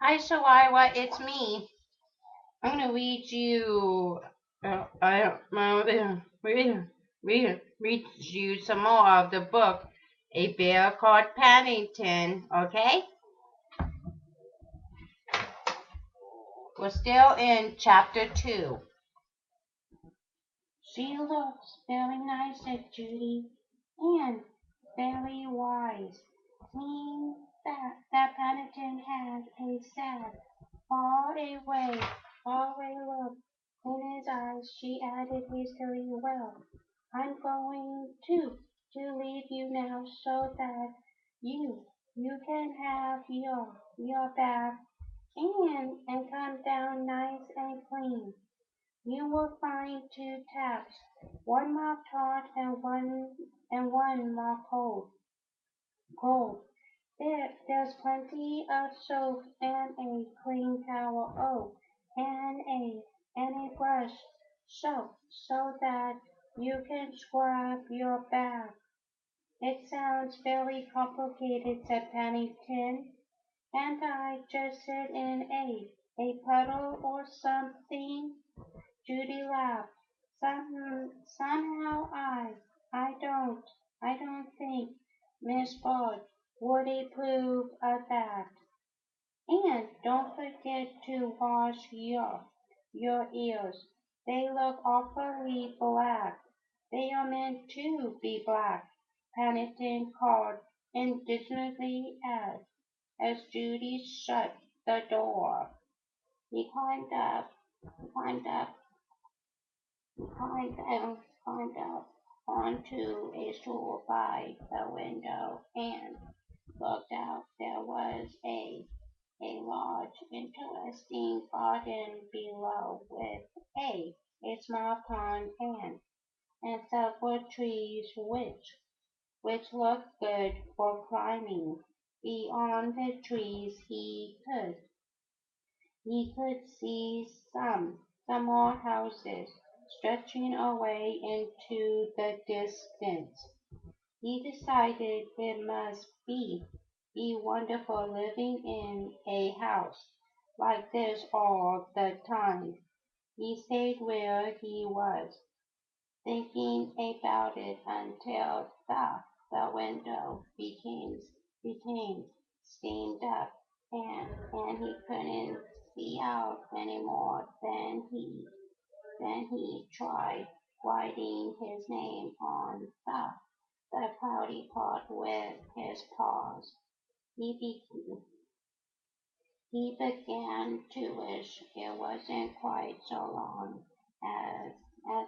Hi, Soraya, it's me. I'm gonna read you. Read you some more of the book, A Bear Called Paddington. Okay, we're still in chapter 2. She looks very nice, said Judy, and very wise. Means that Paddington has a sad, far away look in his eyes. She added hastily, "Well, I'm going to leave you now so that you can have your bath and come down nice and clean. You will find 2 taps, one marked hot and one marked cold. There's plenty of soap and a clean towel. Oh, and a brush, so that you can scrub your back." "It sounds very complicated," said Pennington. "Can't I just sit in a puddle or something?" Judy laughed. Somehow I don't think Miss Bud would approve of that. And don't forget to wash your ears. They look awfully black. They are meant to be black," Pennington called indignantly as Judy shut the door. He climbed up climbed up onto a stool by the window and looked out. There was a large, interesting garden below with a small pond and several trees which looked good for climbing. Beyond the trees he could see some more houses stretching away into the distance. He decided it must be wonderful living in a house like this all the time. He stayed where he was, thinking about it until the window became steamed up and he couldn't see out anymore. Then he tried writing his name on the cloudy part with his paws. He, be- he began to wish it wasn't quite so long as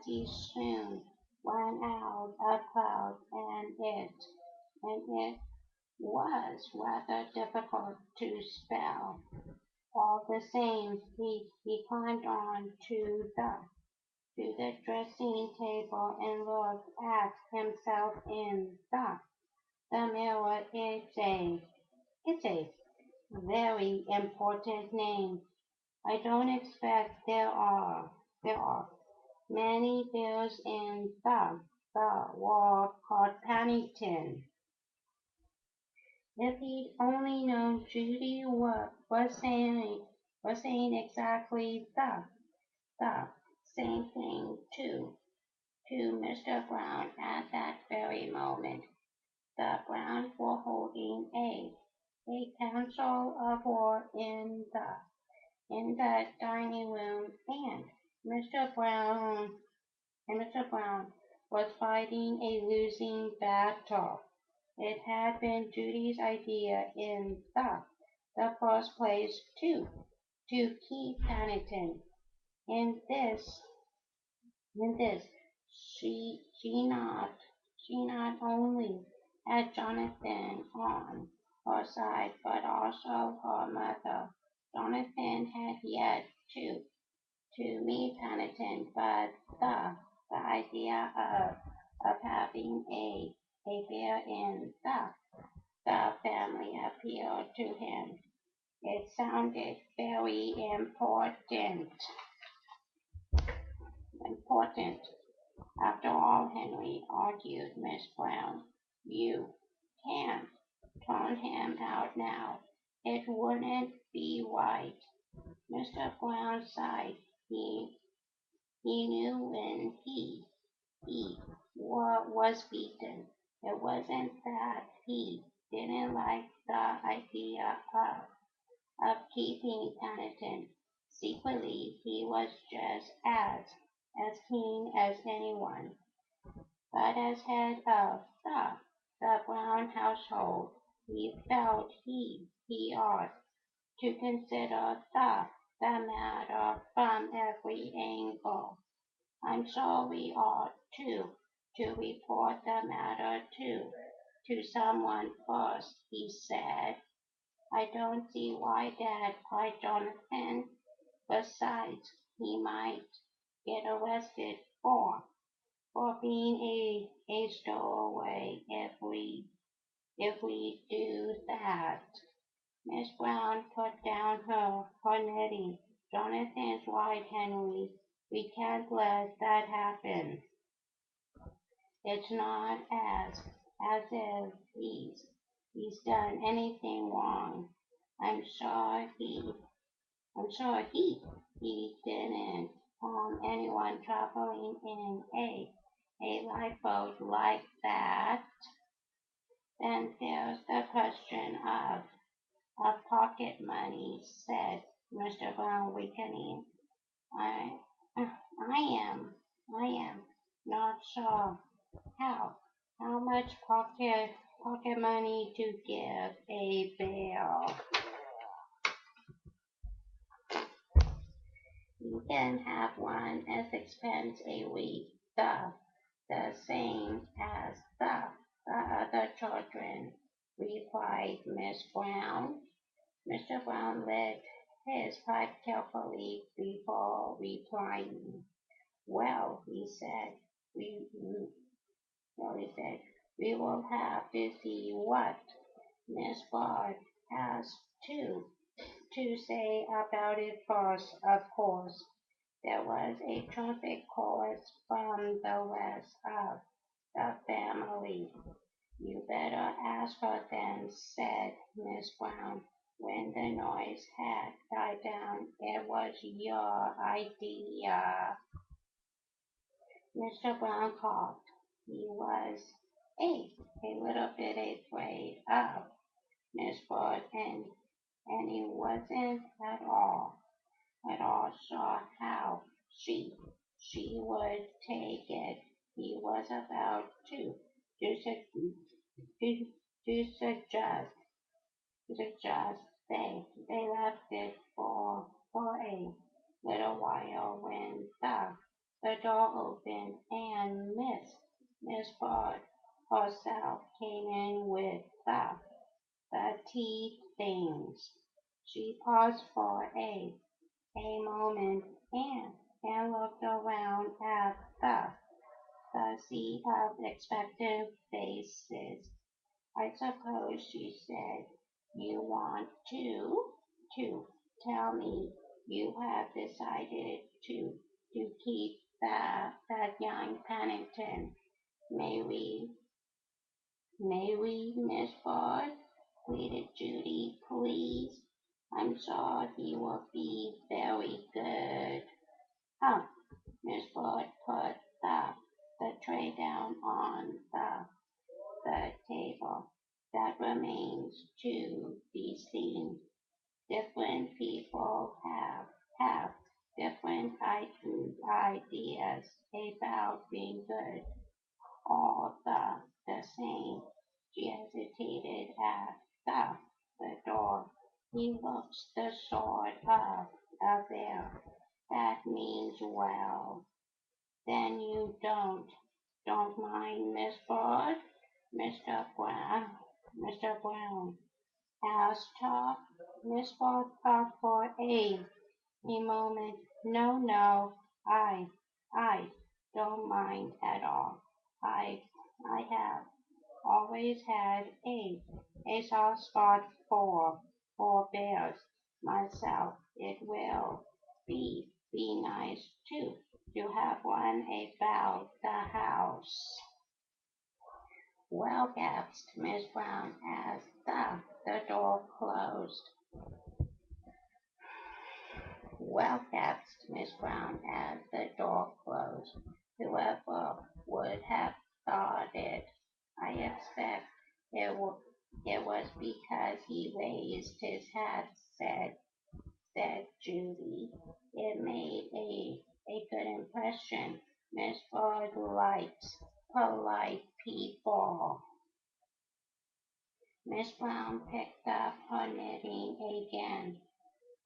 he soon ran out of cloud, and it was rather difficult to spell. All the same, he climbed on to the dressing table and looked at himself in the mirror. It's a very important name. I don't expect there are many bears in the world called Paddington. If he'd only known Judy was saying exactly the same thing to Mr. Brown at that very moment. The Browns were holding a council of war in the dining room, and Mr. Brown Mr. Brown was fighting a losing battle. It had been Judy's idea in the first place to keep Paddington. In this, she not only had Jonathan on her side, but also her mother. Jonathan had yet to meet Paddington, but the idea of having a bear in the family appealed to him. It sounded very important. After all, Henry argued, Miss Brown, you can't turn him out now. It wouldn't be right. Mr. Brown sighed. He knew when he was beaten. It wasn't that he didn't like the idea of keeping Paddington. Secretly, he was just as keen as anyone. But as head of the Brown household, he felt he ought to consider the matter from every angle. I'm sure we ought to report the matter to someone first, he said. I don't see why, Dad, cried Jonathan. Besides, he might get arrested for being a stowaway if we do that. Miss Brown put down her knitting. Jonathan's right, Henry. We can't let that happen. It's not as if he's done anything wrong. I'm sure he didn't harm anyone traveling in a lifeboat like that. Then there's the question of pocket money, said Mr. Brown, weakening. I I I am not sure how much pocket money to give a bear. You can have one as expense a week, the same as the other children, replied Miss Brown. Mr. Brown lit his pipe carefully before replying. Well, he said, we, well, he said, we will have to see what Miss Bard has to to say about it first, of course. There was a trumpet chorus from the rest of the family. You better ask her then, said Miss Brown. When the noise had died down, it was your idea. Mr. Brown coughed. He was a little bit afraid of Miss Ford, and he wasn't at all sure how she would take it. He was about to, su- to suggest they left it for a little while when the door opened and Miss Ford herself came in with the tea things. She paused for a moment and looked around at the sea of expectant faces. I suppose, she said, you want to tell me you have decided to keep that young Pennington. May we, Miss Ford? Pleaded Judy, please. I'm sure he will be very good. Huh. Miss Ford put the tray down on the table. That remains to be seen. Different people have different ideas about being good. All the same. She hesitated at the door. He looks the sort of a bear that means well. Then you don't mind Miss Ford? Mr. Brown asked her. Miss Ford thought for a moment. No, no, I don't mind at all. I have always had a soft spot for bears myself. It will be nice to have one about the house. Well, gasped Miss Brown as the door closed. closed. Well kept, Miss Brown, as the door closed. Whoever would have thought it? I expect it was because he raised his hat, said Judy. It made a good impression. Miss Ford likes polite people. Miss Brown picked up her knitting again.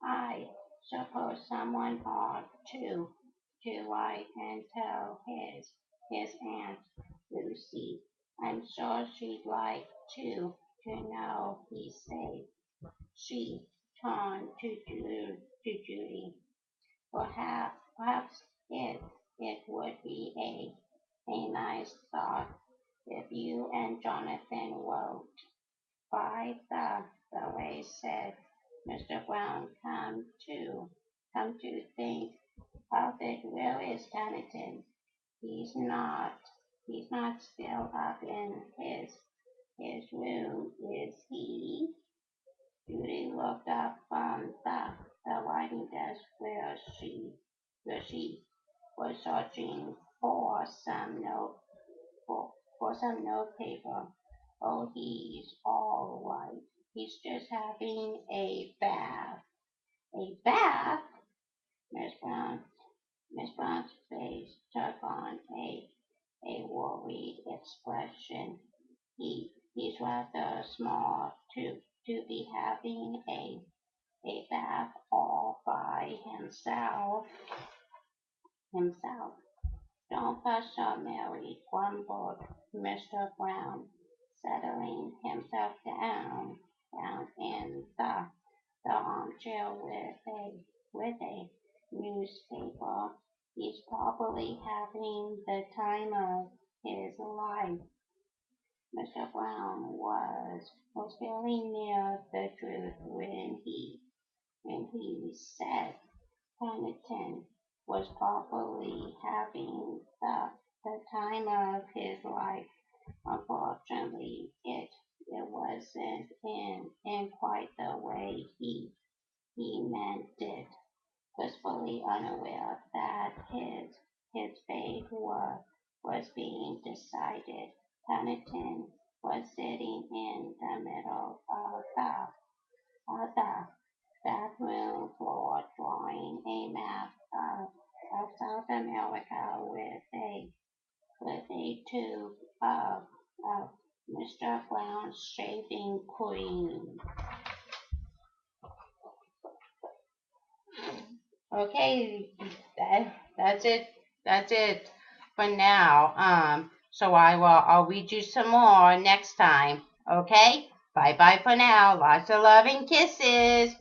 I suppose someone ought to write and tell his Aunt Lucy. I'm sure she'd like to know he's safe. She turned to Judy. Perhaps it would be a nice thought if you and Jonathan wrote. By the way, said Mr. Brown, come to think of it, where is Paddington? He's not he's not still up in his room, is he? Judy looked up from the writing desk where she was searching for some for some notepaper. Oh, he's all right. He's just having a bath. A bath? Miss Brown, Miss Brown's face took on a worried expression. He's rather small to be having a bath all by himself. Don't Pastor Mary, grumbled Mr. Brown, settling himself down in the armchair with a newspaper. He's probably having the time of his life. Mr. Brown was fairly near the truth when he said Paddington was probably having the time of his life. Unfortunately, it wasn't in quite the way he meant it. Blissfully unaware that his fate was being decided, Paddington was sitting in the middle of the bathroom floor, drawing a map of South America with a tube of Mr. Brown's shaving cream. Okay, that's it. That's it for now. So I'll read you some more next time. Okay? Bye bye for now. Lots of love and kisses.